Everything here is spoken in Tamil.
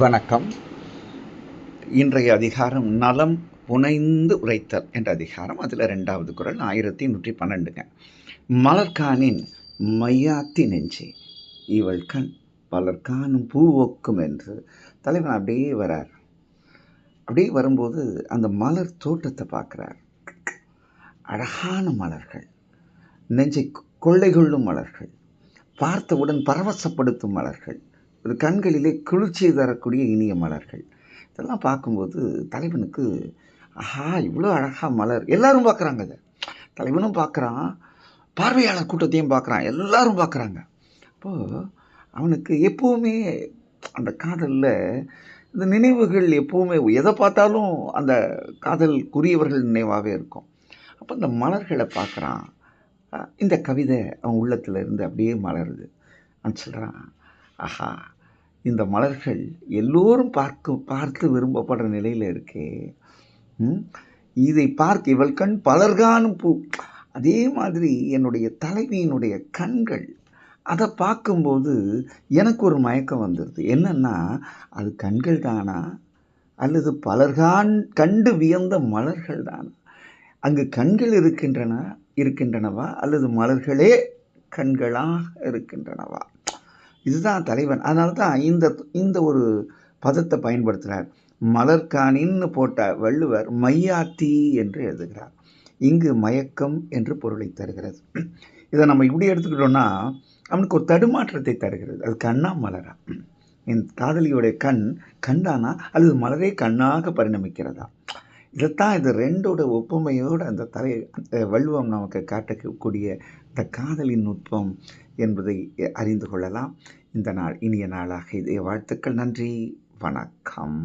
வணக்கம். இன்றைய அதிகாரம் நலம் புனைந்து உரைத்தல் என்ற அதிகாரம். அதில் 2வது குறள் 1112ங்க. மலர்காணின் மையாத்தி நெஞ்சே இவள் கண் பலர்காணும் பூ ஒக்கும் என்று தலைவன் அப்படியே வரார். அப்படியே வரும்போது அந்த மலர் தோட்டத்தை பார்க்குறார். அழகான மலர்கள், நெஞ்சை கொள்ளை கொள்ளும் மலர்கள், பார்த்தவுடன் பரவசப்படுத்தும் மலர்கள், ஒரு கண்களிலே குளிர்ச்சியை தரக்கூடிய இனிய மலர்கள். இதெல்லாம் பார்க்கும்போது தலைவனுக்கு ஆஹா, இவ்வளோ அழகா மலர். எல்லாரும் பார்க்குறாங்க. அதை தலைவனும் பார்க்குறான், பார்வையாளர் கூட்டத்தையும் பார்க்குறான், எல்லாரும் பார்க்குறாங்க. அப்போது அவனுக்கு எப்போவுமே அந்த காதலில் இந்த நினைவுகள் எப்போவுமே எதை பார்த்தாலும் அந்த காதலுக்குரியவர்கள் நினைவாகவே இருக்கும். அப்போ இந்த மலர்களை பார்க்குறான். இந்த கவிதை அவன் உள்ளத்தில் இருந்து அப்படியே மலருது. அவன் சொல்கிறான், ஆஹா, இந்த மலர்கள் எல்லோரும் பார்த்து விரும்பப்படுற நிலையில் இருக்கே. இதை பார்க்க இவள் கண் பலர்காணும் பூ. அதே மாதிரி என்னுடைய தலைவியினுடைய கண்கள், அதை பார்க்கும்போது எனக்கு ஒரு மயக்கம் வந்துடுது. என்னன்னா, அது கண்கள் தானா அல்லது கண்டு வியந்த மலர்கள் தானா? அங்கு கண்கள் இருக்கின்றனவா அல்லது மலர்களே கண்களாக இருக்கின்றனவா? இதுதான் தலைவன். அதனால தான் இந்த ஒரு பதத்தை பயன்படுத்துகிறார். மலர்காணின்னு போட்ட வள்ளுவர் மையாத்தி என்று எழுதுகிறார். இங்கு மயக்கம் என்று பொருளை தருகிறது. இதை நம்ம இப்படி எடுத்துக்கிட்டோம்னா அவனுக்கு ஒரு தடுமாற்றத்தை தருகிறது. அது கண்ணா மலரா? என் காதலியோடைய கண்ணானா அல்லது மலரே கண்ணாக பரிணமிக்கிறதா? இதைத்தான் இது ரெண்டோட ஒப்புமையோடு அந்த வள்ளுவம் நமக்கு காட்டக்கூடிய இந்த காதலின் நுட்பம் என்பதை அறிந்து கொள்ளலாம். இந்த நாள் இனிய நாளாக இதே வாழ்த்துக்கள். நன்றி, வணக்கம்.